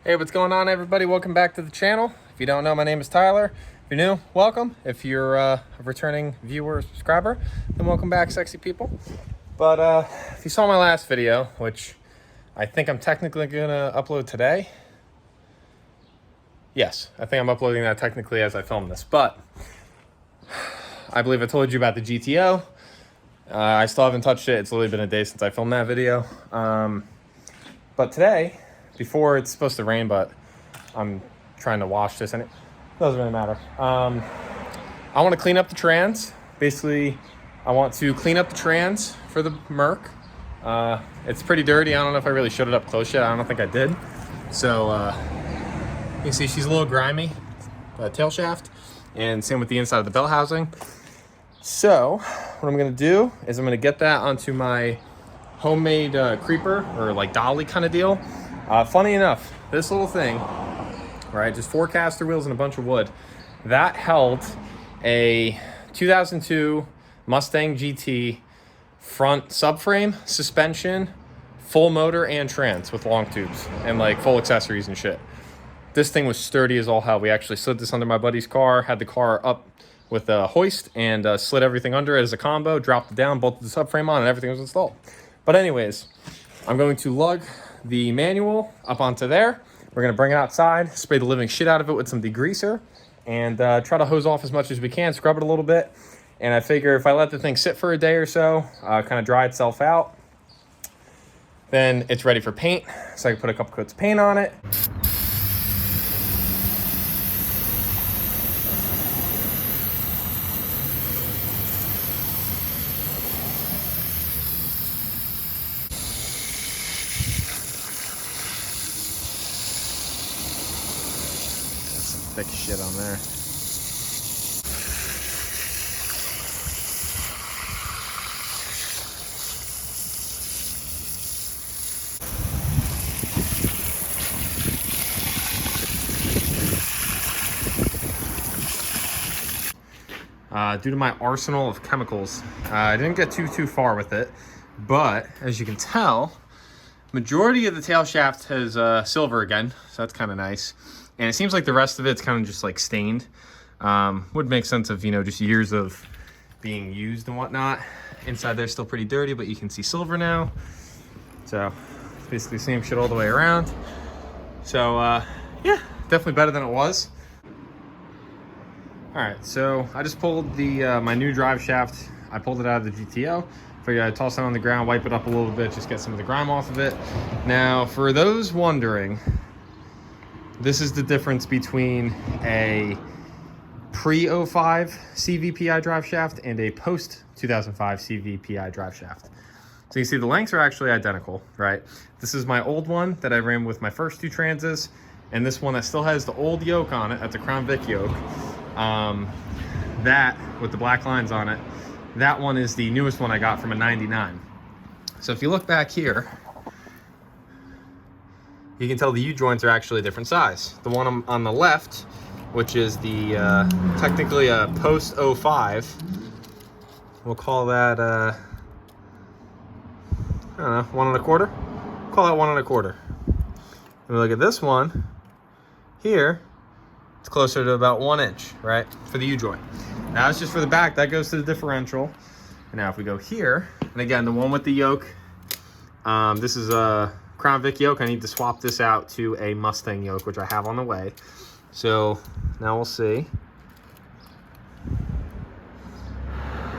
Hey, what's going on, everybody? Welcome back to the channel. If you don't know, my name is Tyler. If you're new, welcome. If you're a returning viewer or subscriber, then welcome back, sexy people. But if you saw my last video, which I think I'm technically gonna upload today. Yes, I think I'm uploading that technically as I film this, but I believe I told you about the GTO. I still haven't touched it. It's literally been a day since I filmed that video. But today, before it's supposed to rain, but I'm trying to wash this and it doesn't really matter. I want to clean up the trans. Basically, I want to clean up the trans for the Merc. It's pretty dirty. I don't know if I really showed it up close yet. I don't think I did. So you can see she's a little grimy, tail shaft, and same with the inside of the bell housing. So what I'm gonna do is I'm gonna get that onto my homemade creeper or like dolly kind of deal. Funny enough, this little thing, right, just 4 caster wheels and a bunch of wood, that held a 2002 Mustang GT front subframe, suspension, full motor, and trans with long tubes and like full accessories and shit. This thing was sturdy as all hell. We actually slid this under my buddy's car, had the car up with a hoist, and slid everything under it as a combo, dropped it down, bolted the subframe on, and everything was installed. But anyways, I'm going to lug the manual up onto there. We're gonna bring it outside, spray the living shit out of it with some degreaser, and try to hose off as much as we can, scrub it a little bit. And I figure if I let the thing sit for a day or so, kind of dry itself out, then it's ready for paint. So I can put a couple coats of paint on it. Thick shit on there. Due to my arsenal of chemicals, I didn't get too far with it, but as you can tell, majority of the tail shaft has silver again, so that's kind of nice. And it seems like the rest of it's kind of just like stained. Would make sense of, you know, just years of being used and whatnot. Inside there's still pretty dirty, but you can see silver now. So it's basically the same shit all the way around. So yeah, definitely better than it was. All right, so I just pulled the my new drive shaft. I pulled it out of the GTO. Figured I'd toss it on the ground, wipe it up a little bit, just get some of the grime off of it. Now, for those wondering, this is the difference between a pre-05 CVPI drive shaft and a post-2005 CVPI drive shaft. So you can see the lengths are actually identical, right? This is my old one that I ran with my first 2 transes, and this one that still has the old yoke on it, that's a Crown Vic yoke. That, with the black lines on it, that one is the newest one I got from a 99. So if you look back here, you can tell the U-joints are actually a different size. The one on the left, which is the technically a post-05, we'll call that, I don't know, 1 1/4? Call that 1 1/4. And we look at this one here, it's closer to about 1 inch, right, for the U-joint. Now it's just for the back, that goes to the differential. And now if we go here, and again, the one with the yoke, this is a Crown Vic yoke. I need to swap this out to a Mustang yoke, which I have on the way. So now we'll see.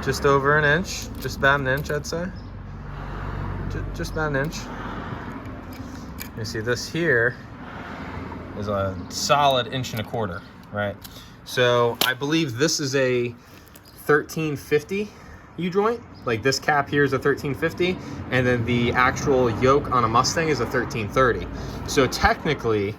Just over an inch, just about an inch, I'd say. Just about an inch. You see this here is a solid 1 1/4 inch, right? So I believe this is a 1350 U-joint. Like this cap here is a 1350, and then the actual yoke on a Mustang is a 1330. So technically,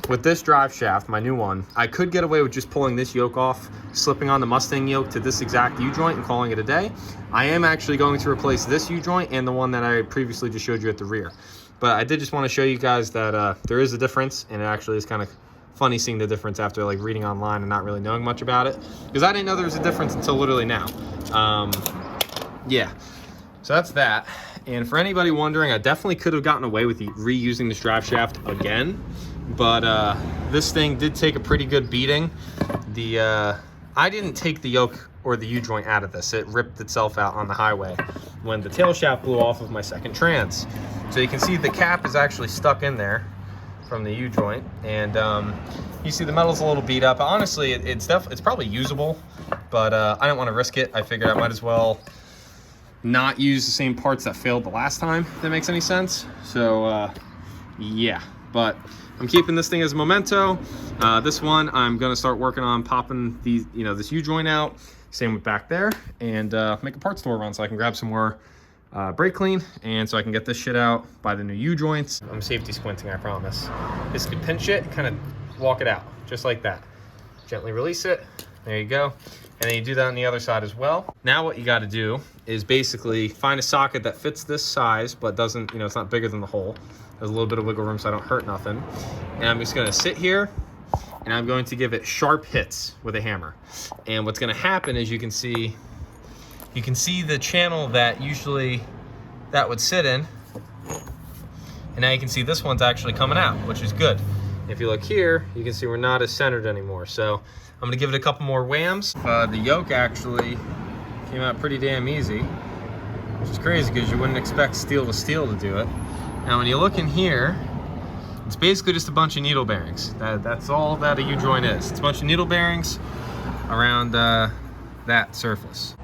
with this drive shaft, my new one, I could get away with just pulling this yoke off, slipping on the Mustang yoke to this exact U-joint and calling it a day. I am actually going to replace this U-joint and the one that I previously just showed you at the rear. But I did just want to show you guys that there is a difference, and it actually is kind of funny seeing the difference after like reading online and not really knowing much about it, because I didn't know there was a difference until literally now. Yeah, so that's that. And for anybody wondering, I definitely could have gotten away with reusing this drive shaft again, but this thing did take a pretty good beating. I didn't take the yoke or the U-joint out of this. It ripped itself out on the highway when the tail shaft blew off of my second trans. So you can see the cap is actually stuck in there from the U-joint, and you see the metal's a little beat up. Honestly, it's probably usable, but I didn't want to risk it. I figured I might as well not use the same parts that failed the last time, if that makes any sense. So yeah, but I'm keeping this thing as a memento. This one I'm gonna start working on popping these, this U-joint out. Same with back there, and make a parts store run so I can grab some more brake clean, and so I can get this shit out, buy the new U-joints. I'm safety squinting, I promise. This could pinch it, kind of walk it out, just like that. Gently release it, there you go. And then you do that on the other side as well. Now what you gotta do is basically find a socket that fits this size, but doesn't, it's not bigger than the hole. There's a little bit of wiggle room so I don't hurt nothing. And I'm just gonna sit here, and I'm going to give it sharp hits with a hammer. And what's gonna happen is you can see the channel that usually that would sit in, and now you can see this one's actually coming out, which is good. If you look here, you can see we're not as centered anymore. So I'm gonna give it a couple more whams. The yoke actually came out pretty damn easy, which is crazy because you wouldn't expect steel to steel to do it. Now when you look in here, it's basically just a bunch of needle bearings. That's all that a U-joint is. It's a bunch of needle bearings around that surface.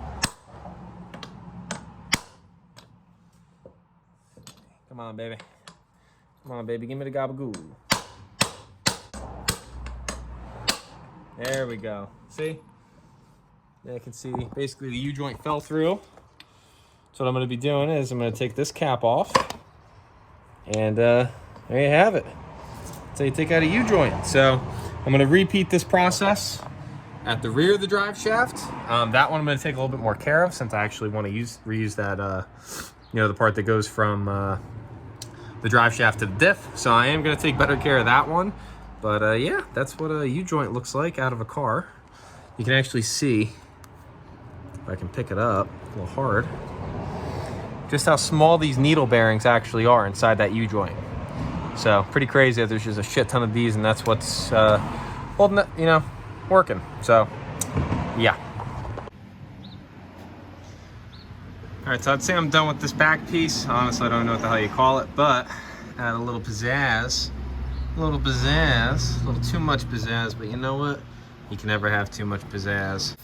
Come on, baby. Come on, baby. Give me the gabagoo. There we go. See? Yeah, you can see basically the U-joint fell through. So what I'm going to be doing is I'm going to take this cap off. And there you have it. That's how you take out a U-joint. So I'm going to repeat this process at the rear of the drive shaft. That one I'm going to take a little bit more care of since I actually want to reuse that, the part that goes from the drive shaft to the diff. So I am going to take better care of that one. But yeah, that's what a U-joint looks like out of a car. You can actually see, if I can pick it up, a little hard, just how small these needle bearings actually are inside that U-joint. So pretty crazy that there's just a shit ton of these, and that's what's holding it, working. So yeah. All right, so I'd say I'm done with this back piece. Honestly, I don't know what the hell you call it, but add a little pizzazz. A little pizzazz, a little too much pizzazz, but you know what? You can never have too much pizzazz.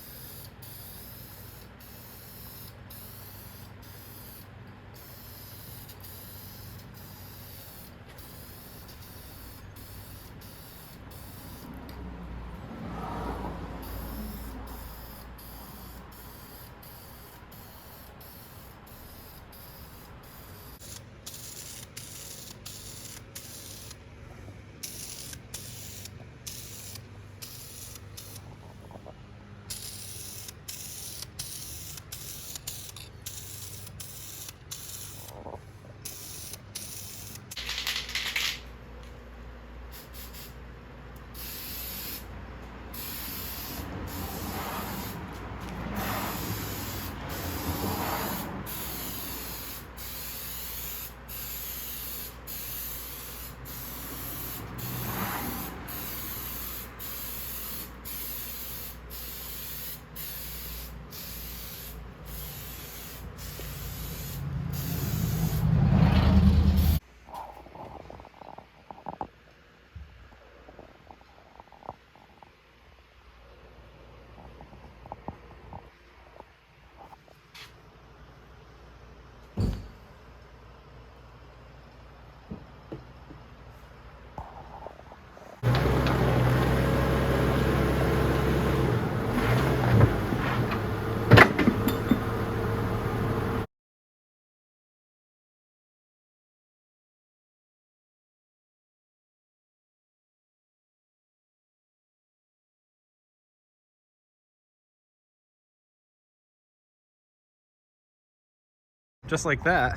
Just like that,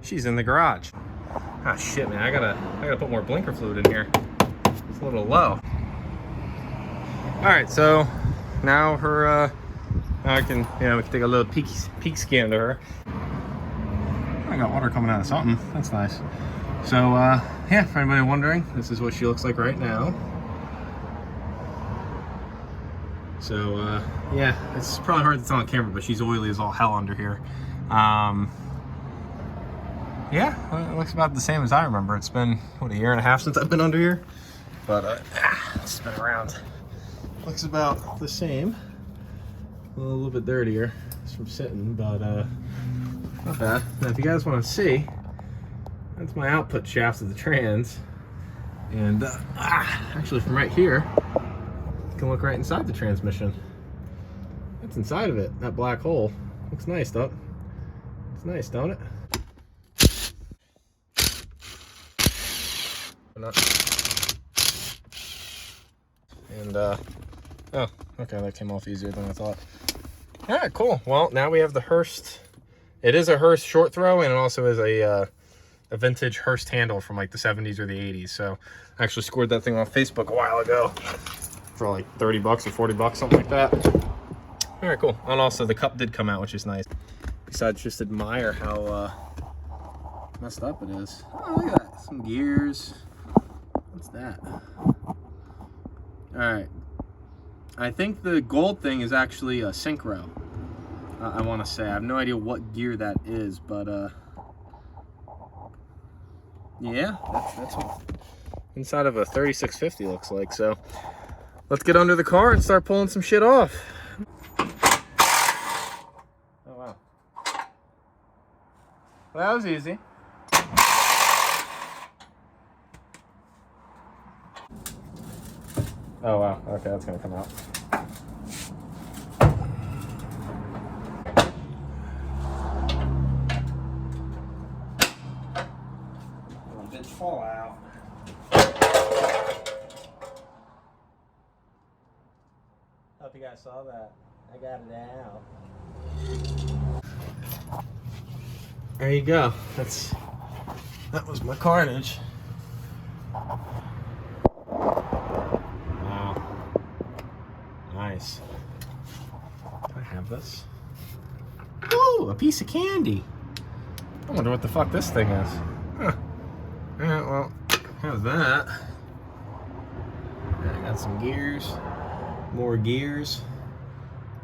she's in the garage. Ah, shit, man, I gotta put more blinker fluid in here. It's a little low. All right, so now her, now we can take a little peek scan to her. I got water coming out of something. That's nice. So yeah, for anybody wondering, this is what she looks like right now. So yeah, it's probably hard to tell on camera, but she's oily as all hell under here. Yeah, it looks about the same as I remember. It's been, what, a year and a half since I've been under here? But let's spin around. Looks about the same. A little bit dirtier just from sitting, but not bad. Now, if you guys want to see, that's my output shaft of the trans. And actually from right here, you can look right inside the transmission. That's inside of it, that black hole. Looks nice, though. It's nice, don't it? And oh, okay, that came off easier than I thought. All right, cool. Well, now we have the Hurst. It is a Hurst short throw, and it also is a vintage Hurst handle from like the 70s or the 80s. So I actually scored that thing on Facebook a while ago for like 30 bucks or 40 bucks, something like that. All right, cool. And also the cup did come out, which is nice. Besides, just admire how messed up it is. Oh, look at that. Some gears. What's that? All right. I think the gold thing is actually a synchro. I want to say. I have no idea what gear that is, but yeah, that's what inside of a 3650 looks like. So let's get under the car and start pulling some shit off. Oh wow. Well, that was easy. Oh wow, okay, that's gonna come out. Little bitch fall out. Hope you guys saw that. I got it out. There you go. That was my carnage. Nice. Can I have this? Ooh, a piece of candy. I wonder what the fuck this thing is. Huh. Yeah, well, how's that? I got some gears. More gears.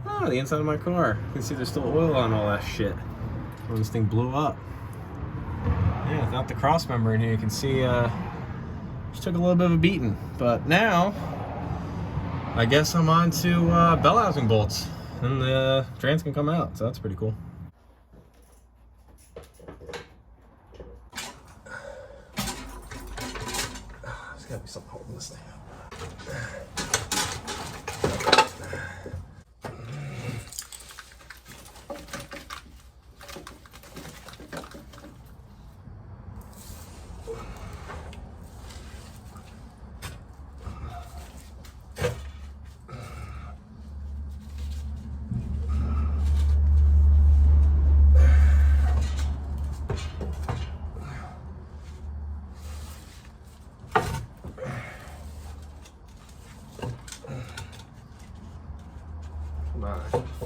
Oh, the inside of my car. You can see there's still oil on all that shit. When this thing blew up. Yeah, without the cross member in here, you can see just took a little bit of a beating. But now, I guess I'm on to bell housing bolts, and the trans can come out, so that's pretty cool. There's gotta be something holding this thing up.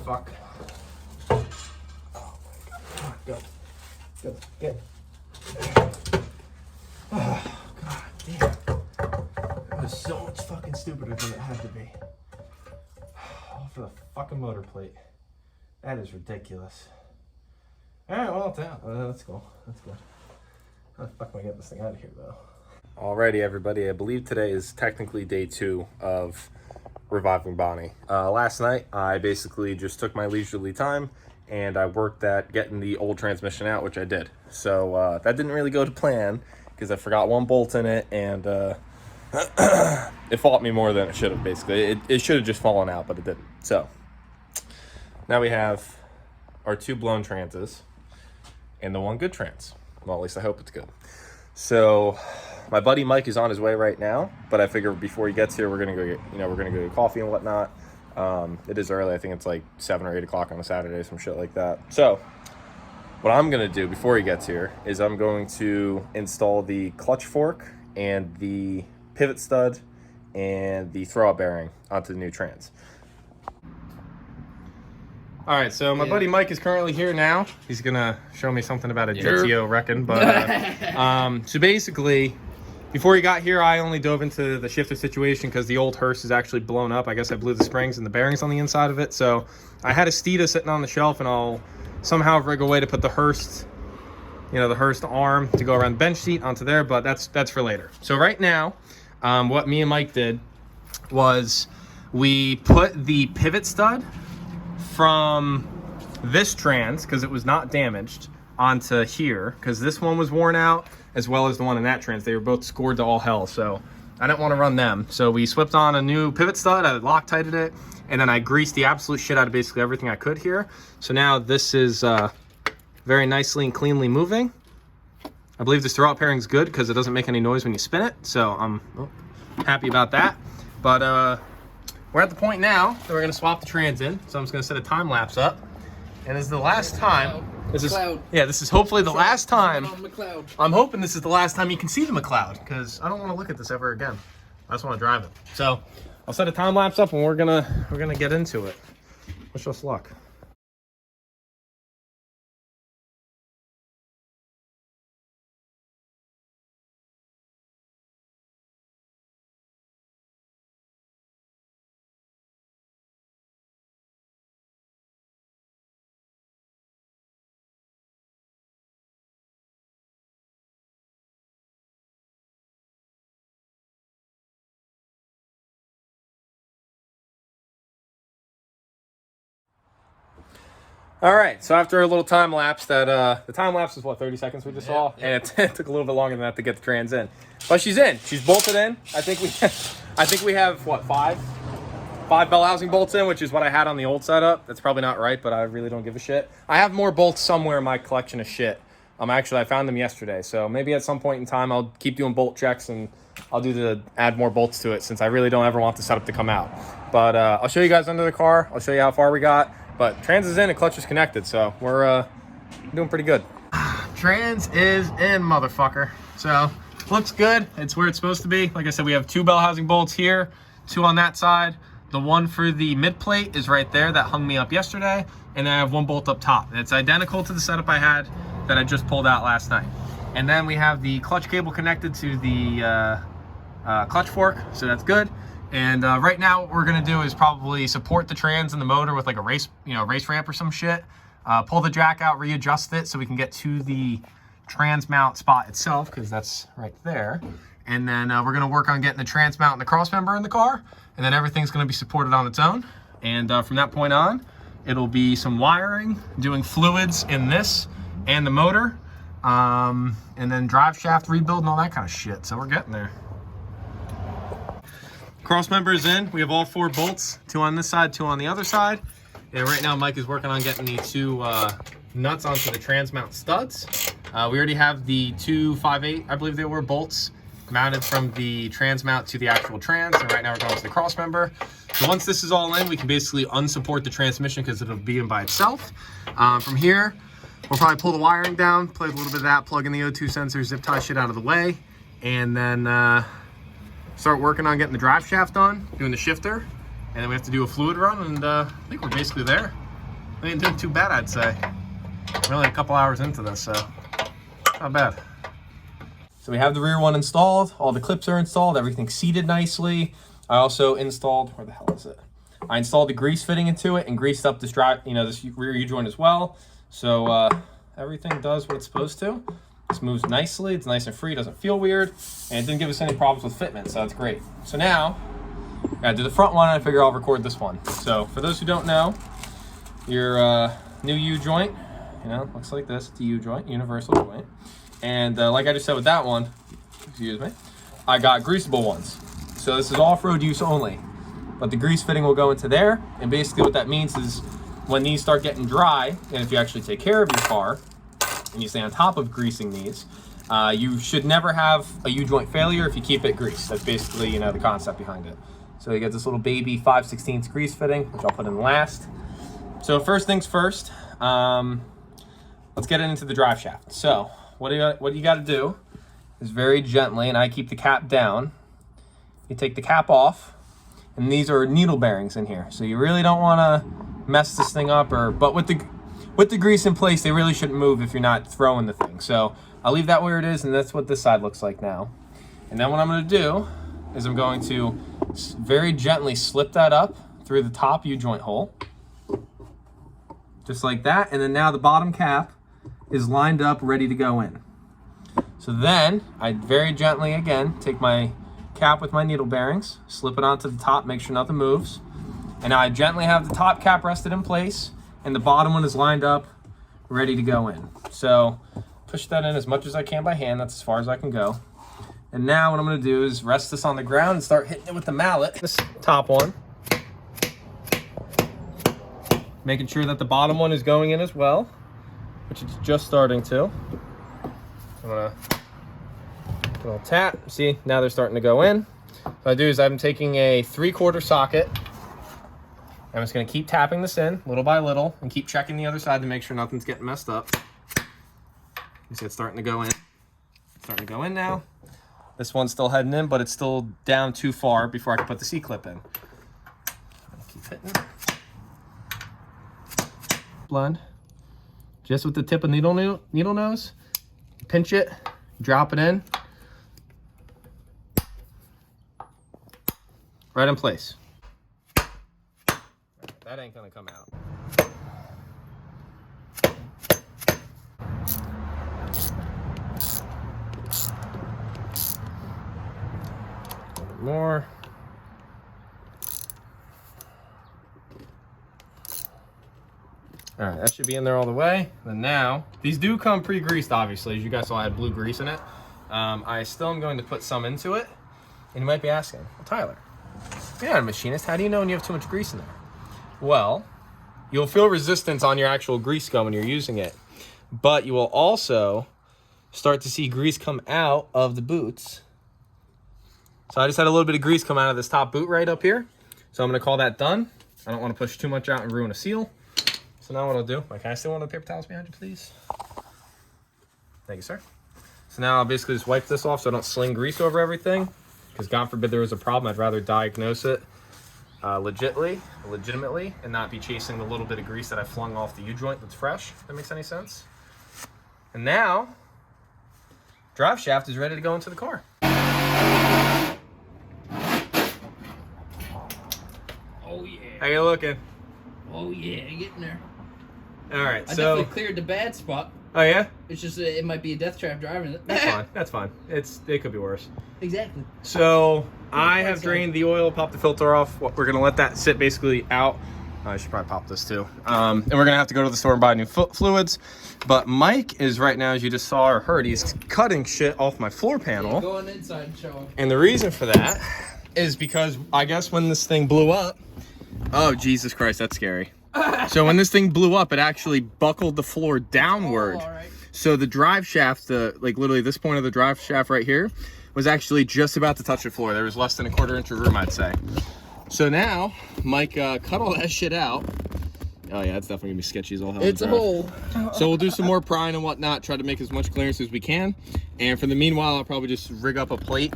Fuck. Oh my god. Come on, go. Go. Get. Oh god damn. That was so much fucking stupider than it had to be. All for the fucking motor plate. That is ridiculous. Alright, well, it's out. That's cool. That's good. How the fuck am I getting this thing out of here, though? Alrighty, everybody. I believe today is technically day 2 of reviving Bonnie. Last night, I basically just took my leisurely time and I worked at getting the old transmission out, which I did. So that didn't really go to plan because I forgot one bolt in it, and it fought me more than it should have, basically. It should have just fallen out, but it didn't. So now we have our 2 blown transes and the 1 good trans. Well, at least I hope it's good. So my buddy Mike is on his way right now, but I figure before he gets here, we're gonna go get, we're gonna go get coffee and whatnot. It is early. I think it's like 7 or 8 o'clock on a Saturday, some shit like that. So what I'm gonna do before he gets here is I'm going to install the clutch fork and the pivot stud and the throwout bearing onto the new trans. All right, so my buddy Mike is currently here now. He's gonna show me something about a GTO wrecking, but so basically, Before he got here, I only dove into the shifter situation because the old hearse is actually blown up. I guess I blew the springs and the bearings on the inside of it. So I had a Steeda sitting on the shelf, and I'll somehow rig a way to put the hearse, the hearse arm to go around the bench seat onto there, but that's for later. So right now, what me and Mike did was we put the pivot stud from this trans, because it was not damaged, onto here, because this one was worn out as well as the one in that trans. They were both scored to all hell, so I didn't want to run them. So we slipped on a new pivot stud, I Loctited it, and then I greased the absolute shit out of basically everything I could here. So now this is very nicely and cleanly moving. I believe this throwout pairing is good because it doesn't make any noise when you spin it, so I'm happy about that. But we're at the point now that we're going to swap the trans in, so I'm just going to set a time lapse up. And this is the last time. This is hopefully the last time. I'm hoping this is the last time you can see the McLeod, because I don't want to look at this ever again. I just want to drive it. So I'll set a time lapse up, and we're gonna get into it. Wish us luck. All right, so after a little time lapse, the time lapse is what, 30 seconds we just saw, and it took a little bit longer than that to get the trans in, but she's in. She's bolted in. I think we have what, five bell housing bolts in, which is what I had on the old setup. That's probably not right, but I really don't give a shit. I have more bolts somewhere in my collection of shit. Actually, I found them yesterday, so maybe at some point in time I'll keep doing bolt checks and I'll add more bolts to it, since I really don't ever want the setup to come out. But I'll show you guys under the car. I'll show you how far we got. But trans is in and clutch is connected, so we're doing pretty good. Trans is in, motherfucker. So looks good. It's where it's supposed to be. Like I said, we have 2 bell housing bolts here, 2 on that side. The one for the mid plate is right there that hung me up yesterday, and then I have 1 bolt up top. And it's identical to the setup I had that I just pulled out last night. And then we have the clutch cable connected to the clutch fork, so that's good. And right now what we're gonna do is probably support the trans and the motor with like a race ramp or some shit. Pull the jack out, readjust it so we can get to the trans mount spot itself, because that's right there. And then we're gonna work on getting the trans mount and the cross member in the car, and then everything's gonna be supported on its own. And from that point on, it'll be some wiring, doing fluids in this and the motor, and then drive shaft rebuild and all that kind of shit. So we're getting there. Cross member is in. We have all 4 bolts, 2 on this side, 2 on the other side. And right now Mike is working on getting the 2 nuts onto the trans mount studs. We already have the 2 5/8, I believe they were, bolts mounted from the trans mount to the actual trans. And right now we're going to the cross member. So once this is all in, we can basically unsupport the transmission because it'll be in by itself. From here, we'll probably pull the wiring down, play a little bit of that, plug in the O2 sensor, zip tie shit out of the way, and then start working on getting the drive shaft done, doing the shifter, and then we have to do a fluid run, and I think we're basically there. We ain't doing too bad, I'd say. We're only a couple hours into this, so not bad. So we have the rear one installed, all the clips are installed, everything's seated nicely. I also installed, where the hell is it? I installed the grease fitting into it and greased up this this rear U-joint as well. So everything does what it's supposed to. This moves nicely, it's nice and free, doesn't feel weird, and it didn't give us any problems with fitment, so that's great. So now, I gotta do the front one, and I figure I'll record this one. So for those who don't know, your new U-joint, looks like this. It's a U-joint, universal joint. And like I just said with that one, excuse me, I got greasable ones. So this is off-road use only, but the grease fitting will go into there, and basically what that means is when these start getting dry, and if you actually take care of your car, and you stay on top of greasing these, you should never have a U-joint failure if you keep it greased. That's basically, the concept behind it. So you get this little baby 5/16 grease fitting, which I'll put in last. So first things first, let's get into the drive shaft. So what you got to do is very gently, and I keep the cap down, you take the cap off, and these are needle bearings in here. So you really don't want to mess this thing up, but with the grease in place, they really shouldn't move if you're not throwing the thing. So I'll leave that where it is, and that's what this side looks like now. And then what I'm going to do is I'm going to very gently slip that up through the top U-joint hole. Just like that. And then now the bottom cap is lined up, ready to go in. So then I very gently, again, take my cap with my needle bearings, slip it onto the top, make sure nothing moves. And now I gently have the top cap rested in place and the bottom one is lined up, ready to go in. So push that in as much as I can by hand. That's as far as I can go. And now what I'm going to do is rest this on the ground and start hitting it with the mallet. This top one. Making sure that the bottom one is going in as well, which it's just starting to. I'm going to do a little tap. See, now they're starting to go in. What I do is I'm taking a 3/4 socket. I'm just going to keep tapping this in little by little and keep checking the other side to make sure nothing's getting messed up. You see it's starting to go in. It's starting to go in now. This one's still heading in, but it's still down too far before I can put the C-clip in. Keep hitting. Blend. Just with the tip of needle nose. Pinch it. Drop it in. Right in place. That ain't gonna come out. A little bit more. All right, that should be in there all the way. And now, these do come pre-greased, obviously. As you guys saw, I had blue grease in it. I still am going to put some into it. And you might be asking, well, Tyler, you're not a machinist. How do you know when you have too much grease in there? Well, you'll feel resistance on your actual grease gun when you're using it. But you will also start to see grease come out of the boots. So I just had a little bit of grease come out of this top boot right up here. So I'm going to call that done. I don't want to push too much out and ruin a seal. So now what I'll do, can I still want the paper towels behind you, please? Thank you, sir. So now I'll basically just wipe this off so I don't sling grease over everything. Because God forbid there was a problem, I'd rather diagnose it legitimately, and not be chasing the little bit of grease that I flung off the U-joint that's fresh, if that makes any sense. And now, drive shaft is ready to go into the car. Oh yeah. How you looking? Oh yeah, getting there. All right, I so definitely cleared the bad spot. Oh yeah? It's just it might be a death trap driving it. That's fine. That's fine. It could be worse. Exactly. So I have drained the oil, popped the filter off. We're gonna let that sit basically out. I should probably pop this too. And we're gonna have to go to the store and buy new fluids. But Mike is right now, as you just saw or heard, he's cutting shit off my floor panel. Yeah, going inside and showing. And the reason for that is because I guess when this thing blew up, oh Jesus Christ, that's scary. So when this thing blew up, it actually buckled the floor downward. Oh, all right. So the drive shaft, like literally this point of the drive shaft right here, was actually just about to touch the floor. There was less than a 1/4 inch of room, I'd say. So now, Mike cut all that shit out. Oh yeah, it's definitely gonna be sketchy as all hell. It's a hole. So we'll do some more prying and whatnot, try to make as much clearance as we can. And for the meanwhile, I'll probably just rig up a plate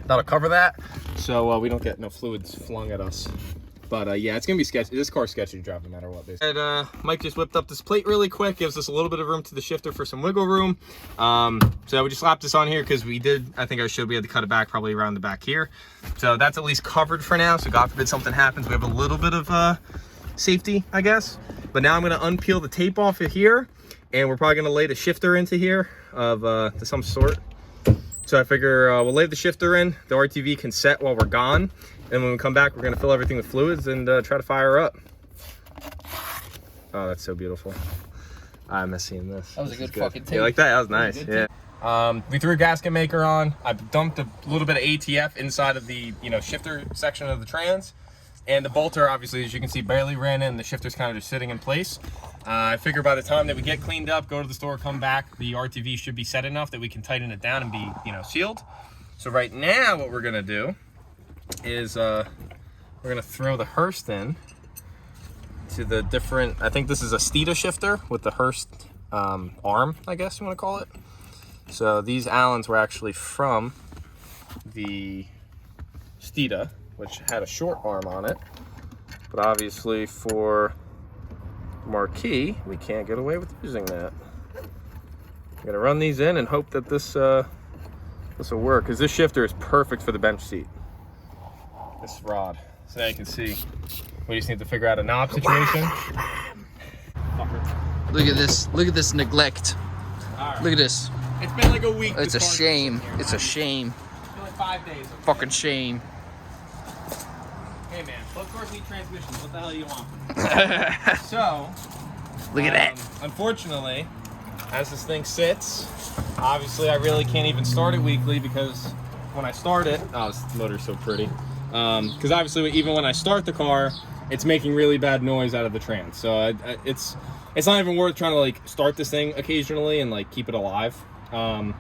that'll cover that, so we don't get no fluids flung at us. But yeah, it's gonna be sketchy. This car's sketchy to drive no matter what, basically. And Mike just whipped up this plate really quick, gives us a little bit of room to the shifter for some wiggle room. So we just slapped this on here because we had to cut it back probably around the back here. So that's at least covered for now. So God forbid something happens, we have a little bit of safety, I guess. But now I'm gonna unpeel the tape off of here, and we're probably gonna lay the shifter into here of to some sort. So I figure we'll lay the shifter in, the RTV can set while we're gone, and when we come back, we're gonna fill everything with fluids and try to fire her up. Oh, that's so beautiful. I miss seeing this. That was a good fucking tape. You like that? That was nice, yeah. We threw a gasket maker on. I dumped a little bit of ATF inside of the shifter section of the trans. And the bolter, obviously, as you can see, barely ran in. The shifter's kind of just sitting in place. I figure by the time that we get cleaned up, go to the store, come back, the RTV should be set enough that we can tighten it down and be, sealed. So right now, what we're gonna do is we're gonna throw the Hurst in to the different. I think this is a Steeda shifter with the Hurst arm, I guess you want to call it. So these Allens were actually from the Steeda, which had a short arm on it, but obviously for Marquis, we can't get away with using that. I'm gonna run these in and hope that this this will work, because this shifter is perfect for the bench seat. This rod. So now you can see. We just need to figure out a knob situation. Look at this. Look at this neglect. Right. Look at this. It's been like a week. It's a shame. It's a shame. It's been like 5 days. Okay? Fucking shame. Hey man, both cars need transmissions. What the hell do you want? So, Look at that. Unfortunately, as this thing sits, obviously I really can't even start it weekly, because when I start it, oh, this motor's so pretty. Because obviously even when I start the car, it's making really bad noise out of the trans. So it's not even worth trying to like start this thing occasionally and like keep it alive. So I'm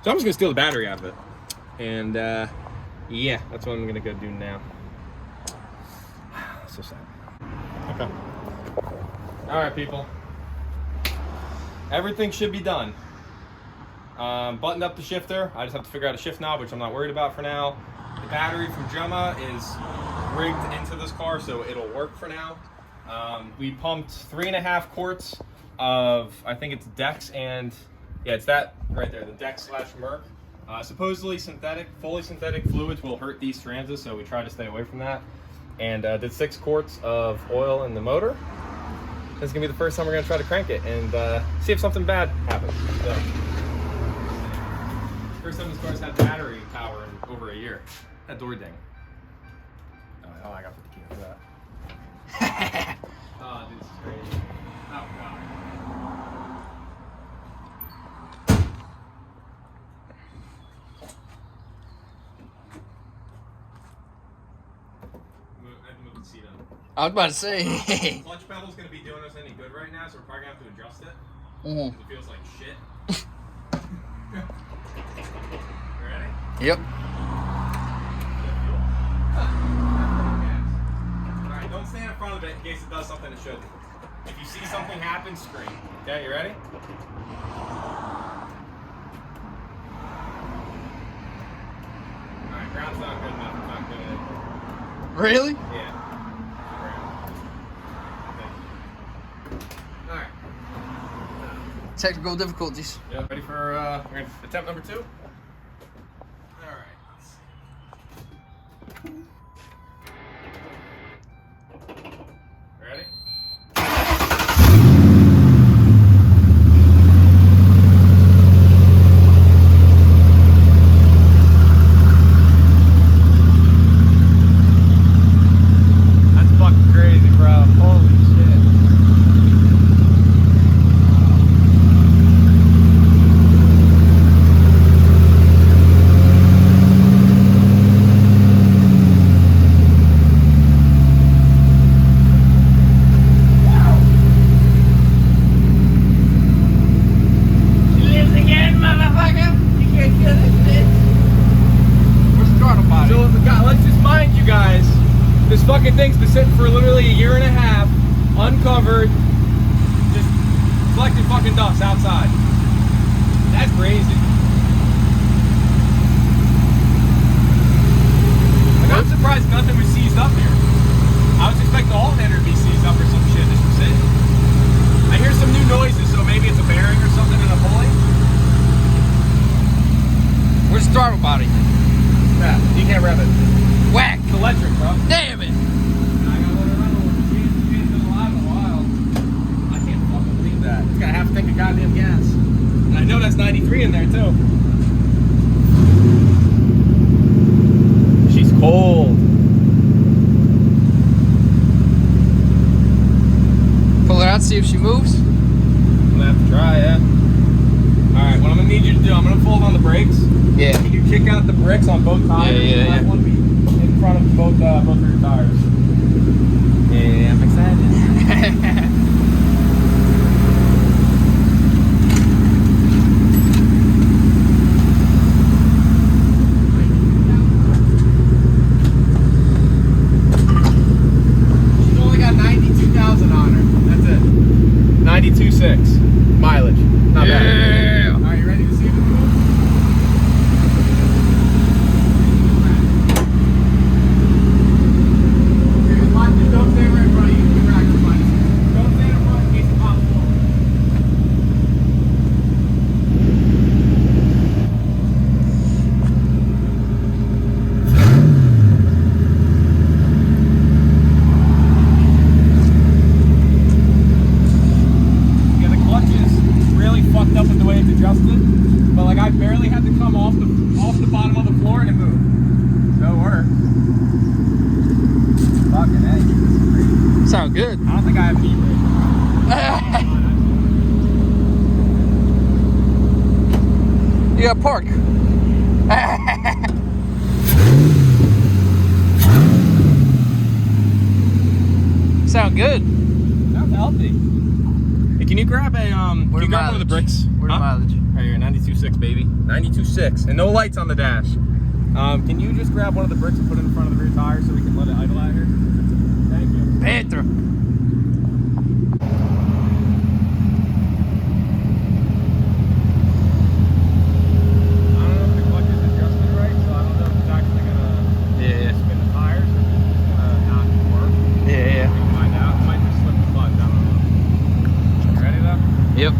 just gonna steal the battery out of it, and yeah, that's what I'm gonna go do now. So sad. Okay. All right, people. Everything should be done. Buttoned up the shifter. I just have to figure out a shift knob, which I'm not worried about for now. The battery from Gemma is rigged into this car, so it'll work for now. We pumped 3.5 quarts of, I think it's Dex, and yeah, it's that right there, the Dex/Merc. Supposedly fully synthetic fluids will hurt these transes, so we try to stay away from that. And did 6 quarts of oil in the motor. This is gonna be the first time we're gonna try to crank it and see if something bad happens. So, first time this car's had battery power in over a year. That door ding. Oh, I gotta put the key into that. Oh, dude, this is crazy. Oh, God. I have to move the seat up. I was about to say. Clutch pedal's gonna be doing us any good right now, so we're probably gonna have to adjust it. Mm. It feels like shit. You ready? Yep. Alright, don't stand in front of it in case it does something it shouldn't. If you see something happen, scream. Okay, you ready? Alright, ground's not good enough. It's not good. Really? Yeah. Alright. Technical difficulties. Yeah, ready for attempt number 2? Alright. Ready? That's fucking crazy, bro. Holy shit. This fucking thing's been sitting for literally a year and a half, uncovered, just collecting fucking dust outside. That's crazy. Like, I'm surprised nothing was seized up here. I was expecting the alternator to be seized up or some shit just for sitting. I hear some new noises, so maybe it's a bearing or something in a pulley. Where's the throttle body? Yeah, you can't rev it. Whack! It's electric, bro. Damn it! I gotta let it run a little bit. It's been alive in a while. I can't fucking believe that. It's got half a tank of goddamn gas. And I know that's 93 in there, too. She's cold. Pull her out, see if she moves. I'm gonna have to try, yeah. Alright, what I'm gonna need you to do, I'm gonna fold on the brakes. Yeah. You can kick out the bricks on both tires. Yeah. I want to be in front of both of your tires. Yeah, I'm excited. She's only got 92,000 on her. That's it. 92.6 mileage. Not bad. All right, you ready to see if it moves? Don't stay right in front of you. Keep racking the button. Go Sound good. I don't think I have heat rate. You got park. Sound good. Sounds healthy. Hey, can you grab a can you grab one of the bricks? What mileage? Right here, 92.6, baby. 92.6, and no lights on the dash. Can you just grab one of the bricks and put it in front of the rear tire so we can let it idle out here? Thank you. Panther. Yep.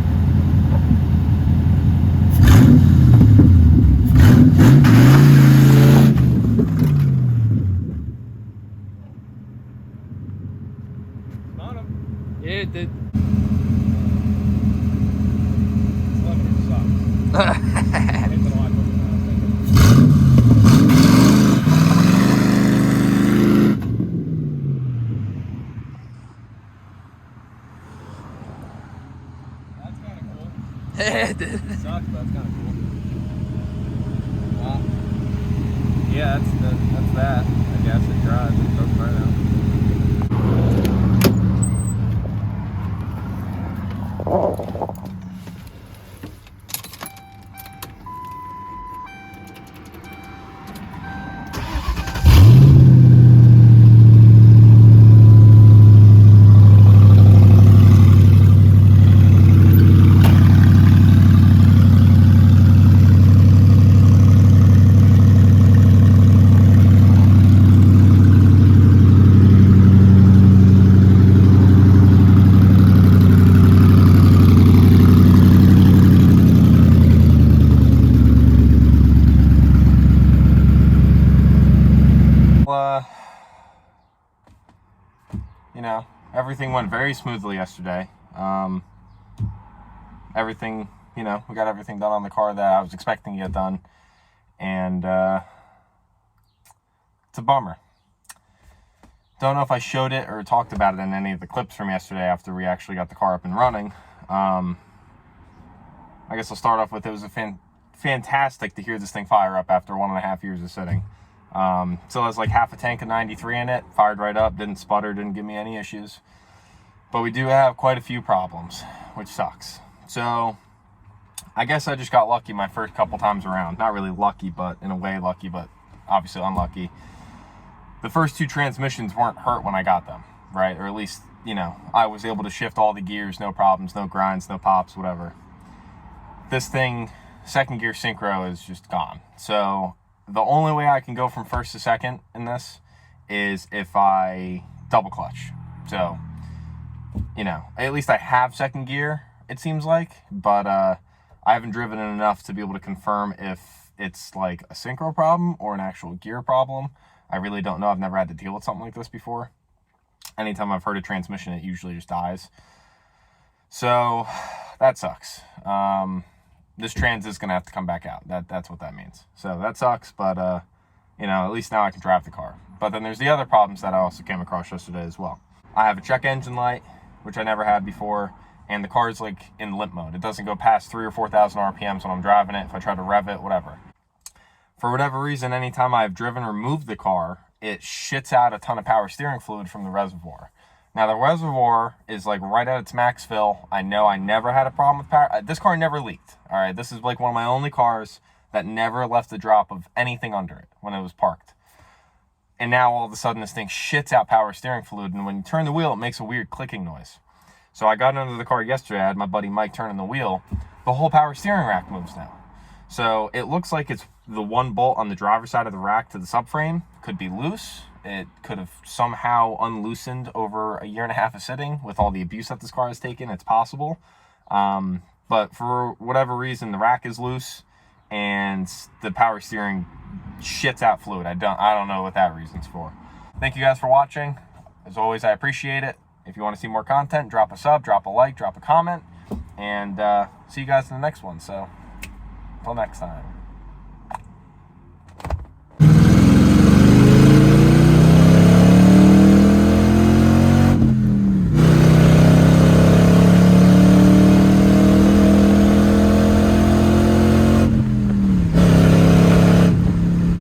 Got him. Yeah, it did. This lever sucks. I hate the lock over now, I think. That's kind of cool. Yeah, it did. It sucks, but that's kind of cool. Well, yeah, that's that. I guess it drives. It goes right out. You know, everything went very smoothly yesterday. Everything, you know, we got everything done on the car that I was expecting to get done. And it's a bummer. Don't know if I showed it or talked about it in any of the clips from yesterday after we actually got the car up and running. I guess I'll start off with, it was fantastic to hear this thing fire up after 1.5 years of sitting. So there's like half a tank of 93 in it, fired right up, didn't sputter, didn't give me any issues. But we do have quite a few problems, which sucks. So I guess I just got lucky my first couple times around. Not really lucky, but in a way lucky, but obviously unlucky. The first two transmissions weren't hurt when I got them, right? Or at least, you know, I was able to shift all the gears, no problems, no grinds, no pops, whatever. This thing, second gear synchro, is just gone. So the only way I can go from first to second in this is if I double clutch. So, you know, at least I have second gear, it seems like, but I haven't driven it enough to be able to confirm if it's like a synchro problem or an actual gear problem. I really don't know. I've never had to deal with something like this before. Anytime I've heard a transmission, it usually just dies. So that sucks. This trans is going to have to come back out. That's what that means. So that sucks, but, you know, at least now I can drive the car. But then there's the other problems that I also came across yesterday as well. I have a check engine light, which I never had before, and the car is like in limp mode. It doesn't go past 3,000 or 4,000 RPMs when I'm driving it. If I try to rev it, whatever. For whatever reason, anytime I've driven or moved the car, it shits out a ton of power steering fluid from the reservoir. Now, the reservoir is like right at its max fill. I know I never had a problem with power. This car never leaked. All right, this is like one of my only cars that never left a drop of anything under it when it was parked. And now all of a sudden this thing shits out power steering fluid, and when you turn the wheel, it makes a weird clicking noise. So I got under the car yesterday. I had my buddy Mike turning the wheel. The whole power steering rack moves now. So it looks like it's the one bolt on the driver's side of the rack to the subframe could be loose. It could have somehow unloosened over 1.5 years of sitting with all the abuse that this car has taken. It's possible. But for whatever reason, the rack is loose and the power steering shits out fluid. I don't know what that reason's for. Thank you guys for watching. As always, I appreciate it. If you want to see more content, drop a sub, drop a like, drop a comment, and see you guys in the next one. So until next time.